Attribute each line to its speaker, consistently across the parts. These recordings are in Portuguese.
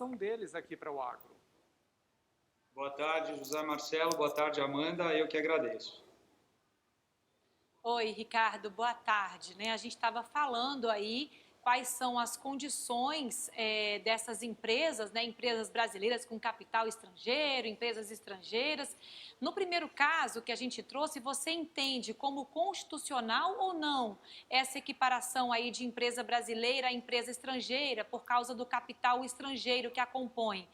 Speaker 1: deles aqui para o agro.
Speaker 2: Boa tarde, José Marcelo. Boa tarde, Amanda. Eu que agradeço.
Speaker 3: Oi, Ricardo. Boa tarde. A gente estava falando aí quais são as condições dessas empresas, empresas brasileiras com capital estrangeiro, empresas estrangeiras. No primeiro caso que a gente trouxe, você entende como constitucional ou não essa equiparação aí de empresa brasileira a empresa estrangeira por causa do capital estrangeiro que a compõe?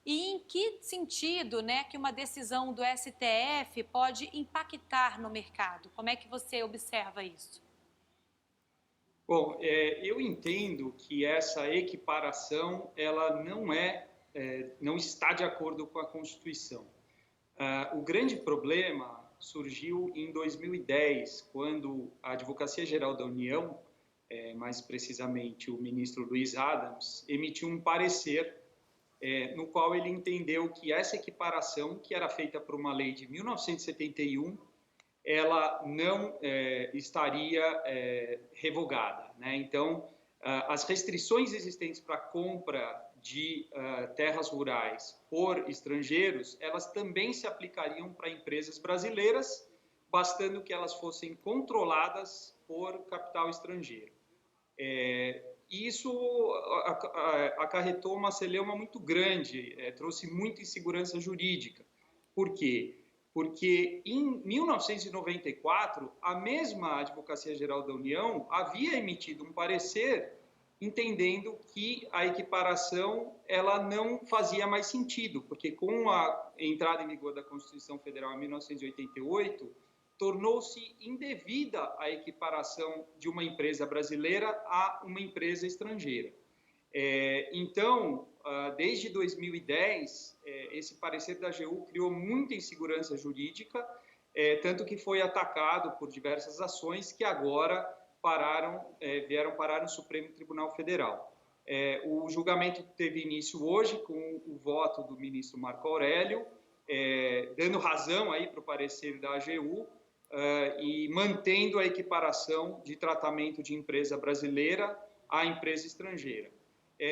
Speaker 3: E em que sentido, que uma decisão do STF pode impactar no mercado? Como é que você observa isso?
Speaker 2: Bom, eu entendo que essa equiparação ela não está de acordo com a Constituição. O grande problema surgiu em 2010, quando a Advocacia Geral da União, mais precisamente o ministro Luiz Adams, emitiu um parecer no qual ele entendeu que essa equiparação, que era feita por uma lei de 1971, ela não estaria revogada, né? Então, as restrições existentes para a compra de terras rurais por estrangeiros, elas também se aplicariam para empresas brasileiras, bastando que elas fossem controladas por capital estrangeiro. Isso acarretou uma celeuma muito grande, trouxe muita insegurança jurídica. Por quê? Porque em 1994, a mesma Advocacia Geral da União havia emitido um parecer entendendo que a equiparação ela não fazia mais sentido, porque com a entrada em vigor da Constituição Federal em 1988, tornou-se indevida a equiparação de uma empresa brasileira a uma empresa estrangeira. Então, desde 2010, esse parecer da AGU criou muita insegurança jurídica, tanto que foi atacado por diversas ações que agora vieram parar no Supremo Tribunal Federal. O julgamento teve início hoje com o voto do ministro Marco Aurélio, dando razão aí para o parecer da AGU, e mantendo a equiparação de tratamento de empresa brasileira à empresa estrangeira.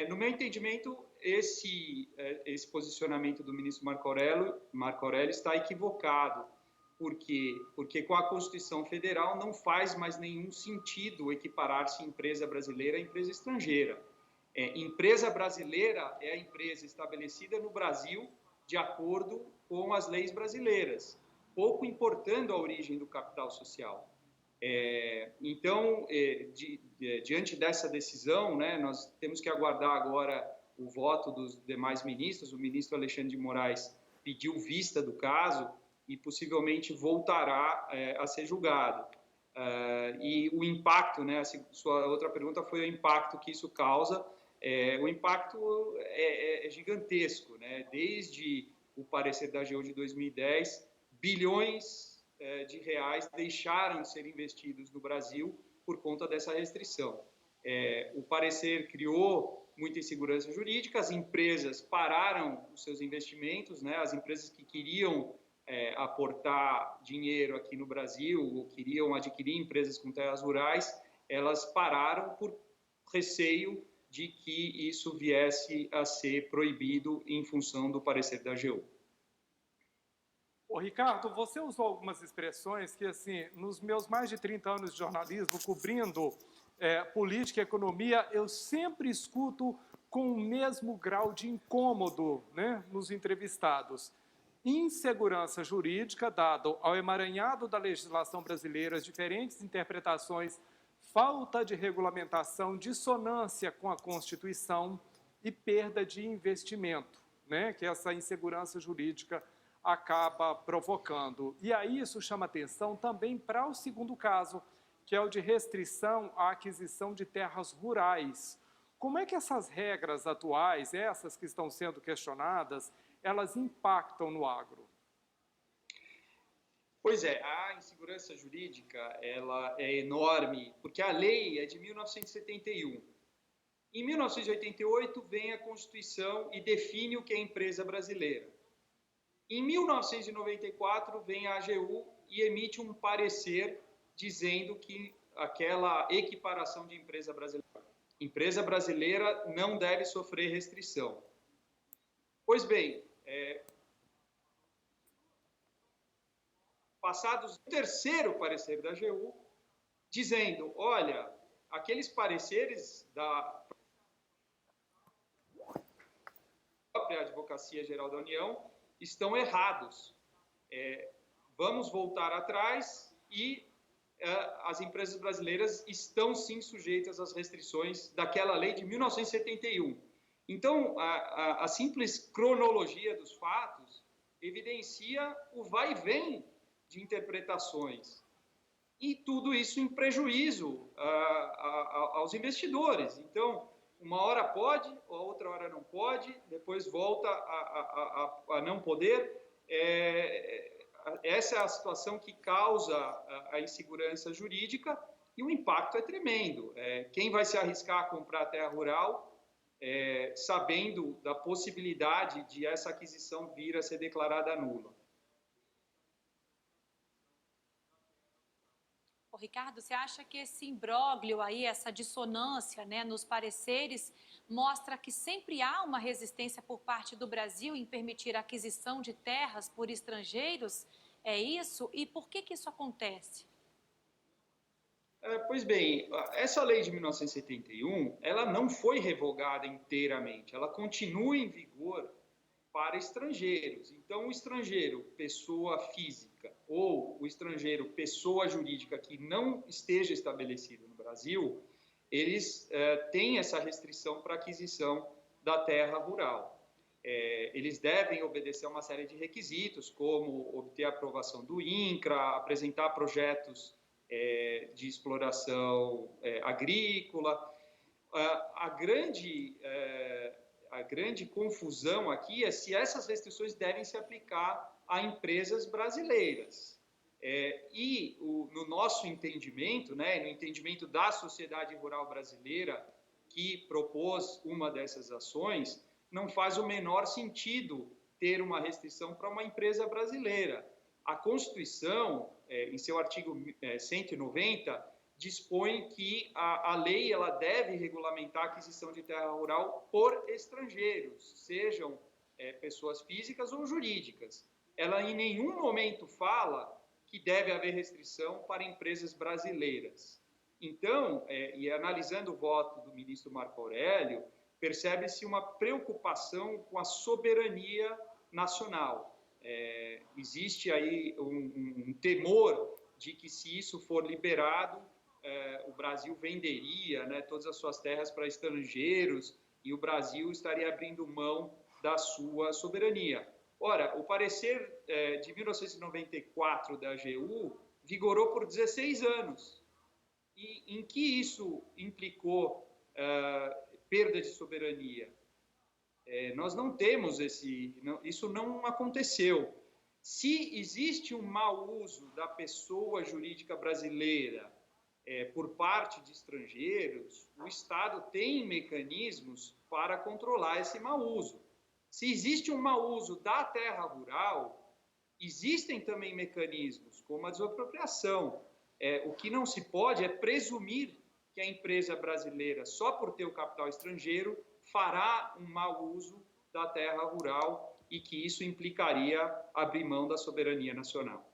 Speaker 2: No meu entendimento, esse posicionamento do ministro Marco Aurélio está equivocado. Por quê? Porque com a Constituição Federal não faz mais nenhum sentido equiparar-se empresa brasileira à empresa estrangeira. Empresa brasileira é a empresa estabelecida no Brasil de acordo com as leis brasileiras, pouco importando a origem do capital social. Então, diante dessa decisão, nós temos que aguardar agora o voto dos demais ministros. O ministro Alexandre de Moraes pediu vista do caso e possivelmente voltará a ser julgado. E o impacto, a sua outra pergunta foi o impacto que isso causa. O impacto é gigantesco, desde o parecer da AGU de 2010, bilhões de reais deixaram de ser investidos no Brasil por conta dessa restrição. O parecer criou muita insegurança jurídica, as empresas pararam os seus investimentos, as empresas que queriam aportar dinheiro aqui no Brasil ou queriam adquirir empresas com terras rurais, elas pararam por receio de que isso viesse a ser proibido em função do parecer da AGU.
Speaker 1: Ricardo, você usou algumas expressões que, assim, nos meus mais de 30 anos de jornalismo, cobrindo política e economia, eu sempre escuto com o mesmo grau de incômodo, nos entrevistados. Insegurança jurídica, dado ao emaranhado da legislação brasileira, as diferentes interpretações, falta de regulamentação, dissonância com a Constituição e perda de investimento, que essa insegurança jurídica acaba provocando. E aí isso chama atenção também para o segundo caso, que é o de restrição à aquisição de terras rurais. Como é que essas regras atuais, essas que estão sendo questionadas, elas impactam no agro?
Speaker 2: Pois é, a insegurança jurídica ela é enorme, porque a lei é de 1971. Em 1988 vem a Constituição e define o que é empresa brasileira. Em 1994 vem a AGU e emite um parecer dizendo que aquela equiparação de empresa brasileira não deve sofrer restrição. Pois bem, passados o terceiro parecer da AGU, dizendo, olha, aqueles pareceres da própria Advocacia Geral da União estão errados. Vamos voltar atrás e as empresas brasileiras estão sim sujeitas às restrições daquela lei de 1971. Então, a simples cronologia dos fatos evidencia o vai e vem de interpretações. E tudo isso em prejuízo aos investidores. Então, uma hora pode, a outra hora não pode, depois volta a não poder. Essa é a situação que causa a insegurança jurídica e o impacto é tremendo. Quem vai se arriscar a comprar terra rural, sabendo da possibilidade de essa aquisição vir a ser declarada nula?
Speaker 3: Ricardo, você acha que esse imbróglio aí, essa dissonância, né, nos pareceres, mostra que sempre há uma resistência por parte do Brasil em permitir a aquisição de terras por estrangeiros? É isso? E por que isso acontece?
Speaker 2: Pois bem, essa lei de 1971, ela não foi revogada inteiramente, ela continua em vigor para estrangeiros. Então, o estrangeiro, pessoa física, ou o estrangeiro, pessoa jurídica que não esteja estabelecido no Brasil, eles têm essa restrição para aquisição da terra rural. Eles devem obedecer a uma série de requisitos, como obter a aprovação do INCRA, apresentar projetos de exploração agrícola. A grande confusão aqui é se essas restrições devem se aplicar a empresas brasileiras. No nosso entendimento, né, no entendimento da sociedade rural brasileira, que propôs uma dessas ações, não faz o menor sentido ter uma restrição para uma empresa brasileira. A Constituição, em seu artigo 190, dispõe que a lei ela deve regulamentar a aquisição de terra rural por estrangeiros, sejam pessoas físicas ou jurídicas. Ela em nenhum momento fala que deve haver restrição para empresas brasileiras. Então, e analisando o voto do ministro Marco Aurélio, percebe-se uma preocupação com a soberania nacional. Existe aí um temor de que, se isso for liberado, o Brasil venderia, né, todas as suas terras para estrangeiros e o Brasil estaria abrindo mão da sua soberania. Ora, o parecer de 1994 da AGU vigorou por 16 anos. E em que isso implicou perda de soberania? Nós não temos isso não aconteceu. Se existe um mau uso da pessoa jurídica brasileira por parte de estrangeiros, o Estado tem mecanismos para controlar esse mau uso. Se existe um mau uso da terra rural, existem também mecanismos, como a desapropriação. O que não se pode é presumir que a empresa brasileira, só por ter o capital estrangeiro, fará um mau uso da terra rural e que isso implicaria abrir mão da soberania nacional.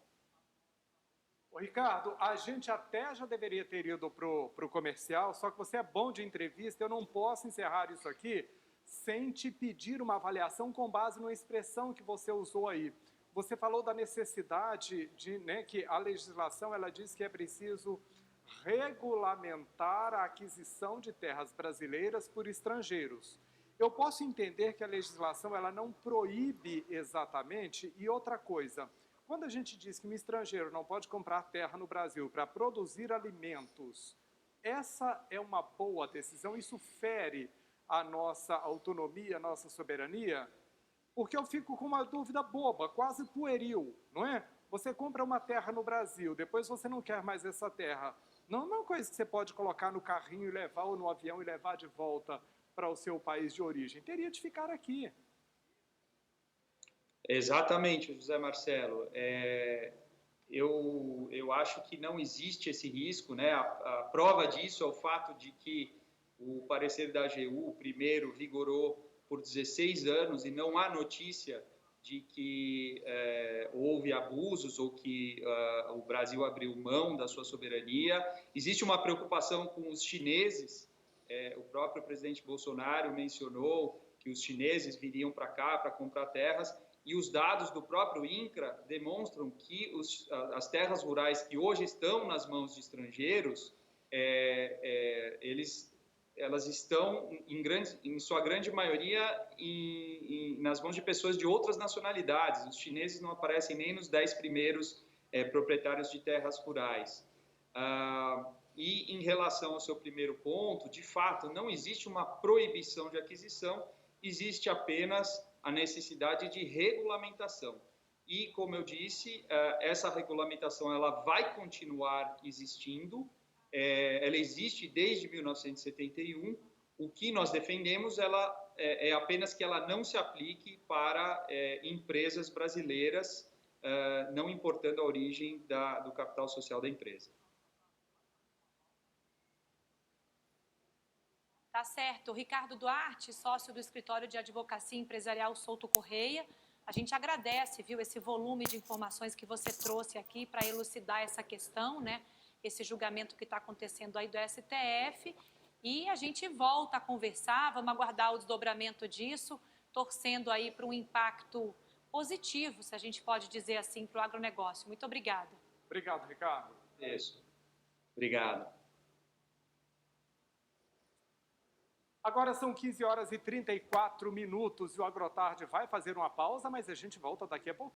Speaker 1: Ô, Ricardo, a gente até já deveria ter ido para o comercial, só que você é bom de entrevista, eu não posso encerrar isso aqui sem te pedir uma avaliação com base numa expressão que você usou aí. Você falou da necessidade de, né, que a legislação ela diz que é preciso regulamentar a aquisição de terras brasileiras por estrangeiros. Eu posso entender que a legislação ela não proíbe exatamente, e outra coisa, quando a gente diz que um estrangeiro não pode comprar terra no Brasil para produzir alimentos, essa é uma boa decisão? Isso fere a nossa autonomia, a nossa soberania? Porque eu fico com uma dúvida boba, quase pueril, não é? Você compra uma terra no Brasil, depois você não quer mais essa terra. Não é uma coisa que você pode colocar no carrinho e levar, ou no avião e levar de volta para o seu país de origem. Teria de ficar aqui.
Speaker 2: Exatamente, José Marcelo. Eu acho que não existe esse risco, né? A prova disso é o fato de que o parecer da AGU, primeiro, vigorou por 16 anos e não há notícia de que houve abusos ou que o Brasil abriu mão da sua soberania. Existe uma preocupação com os chineses. O próprio presidente Bolsonaro mencionou que os chineses viriam para cá para comprar terras, e os dados do próprio INCRA demonstram que as terras rurais que hoje estão nas mãos de estrangeiros, elas estão, em sua grande maioria, nas mãos de pessoas de outras nacionalidades. Os chineses não aparecem nem nos 10 primeiros proprietários de terras rurais. E em relação ao seu primeiro ponto, de fato, não existe uma proibição de aquisição, existe apenas a necessidade de regulamentação. E, como eu disse, essa regulamentação ela vai continuar existindo. Ela existe desde 1971. O que nós defendemos é apenas que ela não se aplique para empresas brasileiras, não importando a origem do capital social da empresa.
Speaker 3: Tá certo. Ricardo Duarte, sócio do Escritório de Advocacia Empresarial Souto Correia, a gente agradece, viu, esse volume de informações que você trouxe aqui para elucidar essa questão, né? Esse julgamento que está acontecendo aí do STF, e a gente volta a conversar, vamos aguardar o desdobramento disso, torcendo aí para um impacto positivo, se a gente pode dizer assim, para o agronegócio. Muito obrigada.
Speaker 1: Obrigado, Ricardo.
Speaker 2: Isso. Obrigado.
Speaker 1: Agora são 15 horas e 34 minutos e o AgroTarde vai fazer uma pausa, mas a gente volta daqui a pouco.